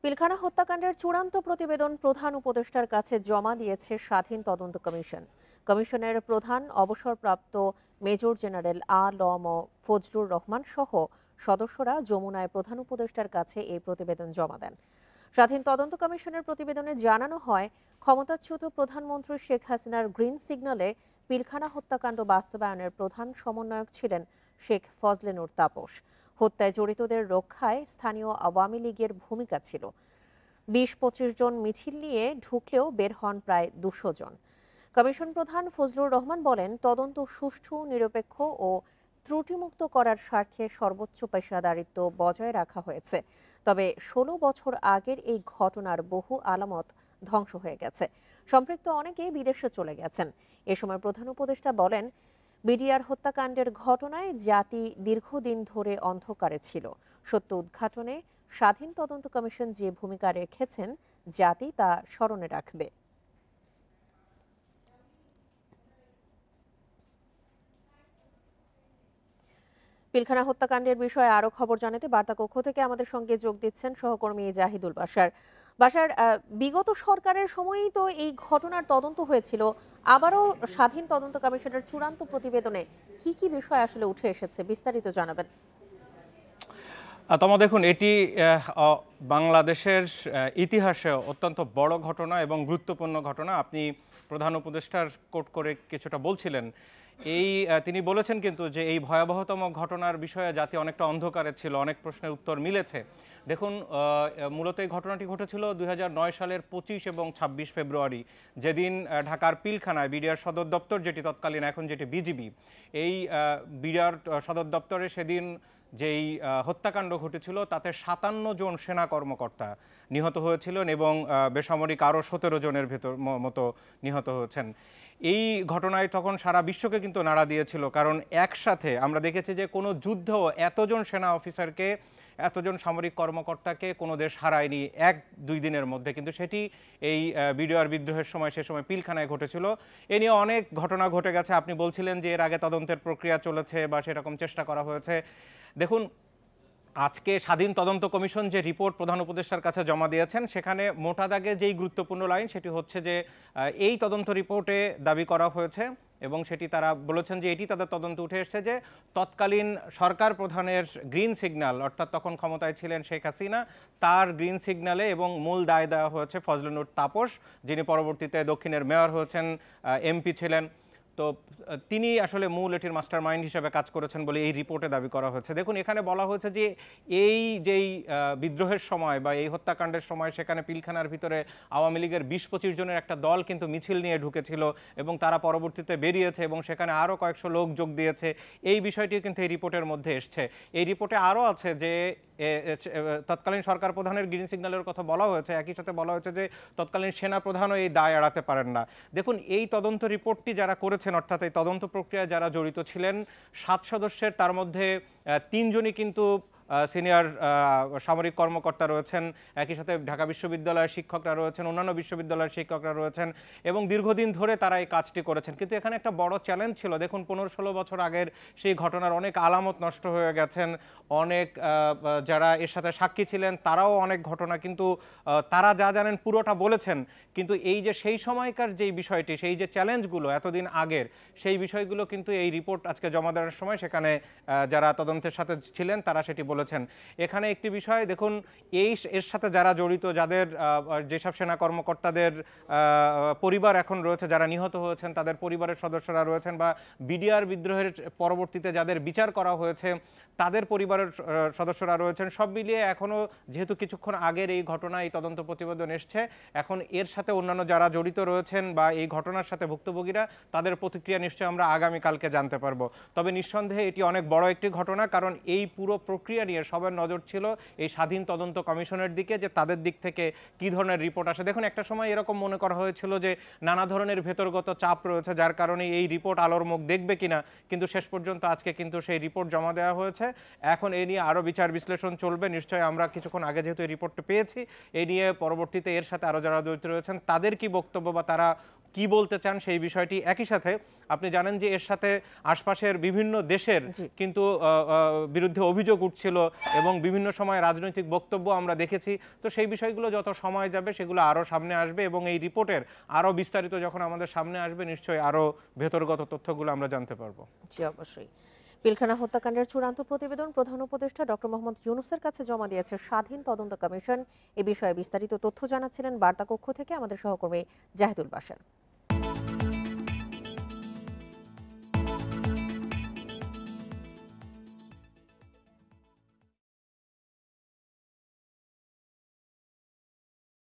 পিলখানা হত্যাকাণ্ডের চূড়ান্ত প্রতিবেদন প্রধান উপদেষ্টার কাছে জমা দিয়েছে স্বাধীন তদন্ত কমিশন। কমিশনের প্রধান অবসরপ্রাপ্ত মেজর জেনারেল আ.ল.ম ফজলুর রহমান সহ সদস্যরা যমুনায় প্রধান উপদেষ্টার কাছে এই প্রতিবেদন জমা দেন। স্বাধীন তদন্ত কমিশনের প্রতিবেদনে জানানো হয়, ক্ষমতাচ্যুত প্রধানমন্ত্রী শেখ হাসিনার গ্রিন সিগন্যালে পিলখানা হত্যাকাণ্ড বাস্তবায়নের প্রধান সমন্বয়ক ছিলেন শেখ ফজলে নূর তাপস। হত্যায় জড়িতদের রক্ষায় স্থানীয় আওয়ামী লীগের ভূমিকা ছিল। ২০-২৫ জন মিছিল নিয়ে ঢুকলেও বের হন প্রায় ২০০ জন। কমিশন প্রধান ফজলুর রহমান বলেন, তদন্ত সুষ্ঠু, নিরপেক্ষ ও ত্রুটিমুক্ত করার স্বার্থে সর্বোচ্চ পেশাদারিত্ব বজায় রাখা হয়েছে। তবে ১৬ বছর আগের এই ঘটনার বহু আলামত ধ্বংস হয়ে গেছে। সম্পৃক্ত অনেকে বিদেশে চলে গেছেন। এ সময় প্রধান উপদেষ্টা বলেন, বিডিআর হত্যাকাণ্ডের ঘটনায় জাতি দীর্ঘদিন ধরে অন্ধকারে ছিল। সত্য উদ্ঘাটনে স্বাধীন তদন্ত কমিশন যে ভূমিকা রেখেছেন, জাতি তা স্মরণে রাখবে। পিলখানা হত্যাকাণ্ডের বিষয়ে আরো খবর জানাতে বার্তা কক্ষ থেকে আমাদের সঙ্গে যোগ দিচ্ছেন সহকর্মী জাহিদুল বাশার। বাশার, বিগত সরকারের সময়ই তো এই ঘটনার তদন্ত হয়েছিল। আবারও স্বাধীন তদন্ত কমিশনের চূড়ান্ত প্রতিবেদনে কি কি বিষয় আসলে উঠে এসেছে, বিস্তারিত জানাবেন। তমা দেখুন, এটি বাংলাদেশের ইতিহাসে অত্যন্ত বড় ঘটনা এবং গুরুত্বপূর্ণ ঘটনা। আপনি প্রধান উপদেষ্টার কোট করে কিছুটা বলছিলেন। তিনি বলেছেন কিন্তু যে এই ভয়াবহতম ঘটনার বিষয়ে জাতি অনেকটা অন্ধকারে ছিল, অনেক প্রশ্নের উত্তর মিলেছে। দেখুন, মূলত এই ঘটনাটি ঘটেছিল ২০০৯ সালের ২৫ এবং ২৬ ফেব্রুয়ারি, যেদিন ঢাকার পিলখানায় বিডিআর সদর দপ্তর, যেটি তৎকালীন এখন যেটি বিজিবি, এই বিডিআর সদর দপ্তরে সেদিন যেই হত্যাকাণ্ড ঘটেছিল তাতে ৫৭ জন সেনা কর্মকর্তা নিহত হয়েছিলেন এবং বেসামরিক আরও ১৭ জনের মতো নিহত হয়েছেন। এই ঘটনায় তখন সারা বিশ্বকে কিন্তু নাড়া দিয়েছিল, কারণ একসাথে আমরা দেখেছি যে কোনো যুদ্ধ এতজন সেনা অফিসারকে, এতজন সামরিক কর্মকর্তাকে কোনো দেশ হারায়নি ১-২ দিনের মধ্যে। কিন্তু সেটি এই বিডিআর বিদ্রোহের সময়, সে সময় পিলখানায় ঘটেছিল। এ নিয়ে অনেক ঘটনা ঘটে গেছে। আপনি বলছিলেন যে এর আগে তদন্তের প্রক্রিয়া চলেছে বা সেরকম চেষ্টা করা হয়েছে। দেখুন, আজকে স্বাধীন তদন্ত কমিশন যে রিপোর্ট প্রধান উপদেষ্টার কাছে জমা দিয়েছেন, সেখানে মোটা দাগে যেই গুরুত্বপূর্ণ লাইন সেটি হচ্ছে যে এই তদন্ত রিপোর্টে দাবি করা হয়েছে এবং সেটি তারা বলেছেন যে এটি তাদের তদন্ত উঠে এসেছে যে তৎকালীন সরকার প্রধানের গ্রিন সিগন্যাল, অর্থাৎ তখন ক্ষমতায় ছিলেন শেখ হাসিনা, তার গ্রিন সিগন্যালে এবং মূল দায় দেওয়া হয়েছে ফজলে নূর তাপস, যিনি পরবর্তীতে দক্ষিণের মেয়র হয়েছেন, এমপি ছিলেন। তো তিনি আসলে মূল এটির মাস্টার মাইন্ড হিসেবে কাজ করেছেন বলে এই রিপোর্টে দাবি করা হয়েছে। দেখুন, এখানে বলা হয়েছে যে যেই বিদ্রোহের সময় বা এই হত্যাকাণ্ডের সময় সেখানে পিলখানার ভিতরে আওয়ামী লীগের ২০-২৫ জনের একটা দল কিন্তু মিছিল নিয়ে ঢুকেছিল এবং তারা পরবর্তীতে বেরিয়েছে এবং সেখানে আরও কয়েকশো লোক যোগ দিয়েছে। এই বিষয়টিও কিন্তু এই রিপোর্টের মধ্যে এসছে। এই রিপোর্টে আরও আছে যে তৎকালীন সরকার প্রধানের গ্রিন সিগন্যালের কথা বলা হয়েছে, একই সাথে বলা হয়েছে যে তৎকালীন সেনা প্রধানও এই দায় এড়াতে পারেন না। দেখুন, এই তদন্ত রিপোর্টটি যারা করেছেন, অর্থাৎ এই তদন্ত প্রক্রিয়ায় যারা জড়িত ছিলেন ৭ সদস্যের, তার মধ্যে ৩ জনই কিন্তু সিনিয়র সামরিক কর্মকর্তা রয়েছেন, একই সাথে ঢাকা বিশ্ববিদ্যালয়ের শিক্ষকরা রয়েছেন, অন্যান্য বিশ্ববিদ্যালয়ের শিক্ষকরা রয়েছেন এবং দীর্ঘদিন ধরে তারা এই কাজটি করেছেন। কিন্তু এখানে একটা বড় চ্যালেঞ্জ ছিল। দেখুন, ১৫-১৬ বছর আগের সেই ঘটনার অনেক আলামত নষ্ট হয়ে গেছেন। অনেক যারা এর সাথে সাক্ষী ছিলেন তারাও অনেক ঘটনা কিন্তু তারা যা জানেন পুরোটা বলেছেন। কিন্তু এই যে সেই সময়কার যেই বিষয়টি, সেই যে চ্যালেঞ্জগুলো এতদিন আগের, সেই বিষয়গুলো কিন্তু এই রিপোর্ট আজকে জমা দেওয়ার সময় সেখানে যারা তদন্তের সাথে ছিলেন তারা সেটি বলেছেন। এখানে একটি বিষয় দেখুন, এর সাথে যারা জড়িত, যাদের যেসব সেনা কর্মকর্তাদের পরিবার এখন রয়েছে, যারা নিহত হয়েছেন তাদের পরিবারের সদস্যরা রয়েছেন, বা বিডিআর বিদ্রোহের পরবর্তীতে যাদের বিচার করা হয়েছে তাদের পরিবারের সদস্যরা রয়েছেন, সব মিলিয়ে এখনও যেহেতু কিছুক্ষণ আগের এই ঘটনা, এই তদন্ত প্রতিবেদন এসছে, এখন এর সাথে অন্যান্য যারা জড়িত রয়েছেন বা এই ঘটনার সাথে ভুক্তভোগীরা, তাদের প্রতিক্রিয়া নিশ্চয়ই আমরা আগামীকালকে জানতে পারবো। তবে নিঃসন্দেহে এটি অনেক বড় একটি ঘটনা, কারণ এই পুরো প্রক্রিয়া নিয়ে সবার নজর ছিল এই স্বাধীন তদন্ত কমিশনের দিকে, যে তাদের দিক থেকে কী ধরনের রিপোর্ট আসে। দেখুন, একটা সময় এরকম মনে করা হয়েছিল যে নানা ধরনের ভেতরগত চাপ রয়েছে, যার কারণে এই রিপোর্ট আলোর মুখ দেখবে কিনা, কিন্তু শেষ পর্যন্ত আজকে কিন্তু সেই রিপোর্ট জমা দেওয়া হয়েছে। এখন এই নিয়ে আরও বিচার বিশ্লেষণ চলবে। নিশ্চয়ই আমরা কিছুক্ষণ আগে যেহেতু এই রিপোর্টটা পেয়েছি, এই নিয়ে পরবর্তীতে এর সাথে আরও যারা জড়িত রয়েছেন তাদের কি বক্তব্য বা তারা কি বলতে চান সেই বিষয়টি। একই সাথে আপনি জানেন যে এর সাথে আশপাশের বিভিন্ন দেশের জি। কিন্তু বিরুদ্ধে অভিযোগ উঠছিল এবং বিভিন্ন সময় রাজনৈতিক বক্তব্য আমরা দেখেছি। তো সেই বিষয়গুলো যত সময় যাবে সেগুলো আরও সামনে আসবে এবং এই রিপোর্টের আরও বিস্তারিত যখন আমাদের সামনে আসবে নিশ্চয়ই আরও ভেতরগত তথ্যগুলো আমরা জানতে পারবো। জি, অবশ্যই। পিলখানা হত্যাকাণ্ডের চূড়ান্ত প্রতিবেদন প্রধান উপদেষ্টা ডক্টর মোহাম্মদ ইউনূসের কাছে জমা দিয়েছে স্বাধীন তদন্ত কমিশন। এ বিষয়ে বিস্তারিত তথ্য জানাচ্ছিলেন বার্তা কক্ষ থেকে আমাদের সহকর্মী জাহিদুল বাশার।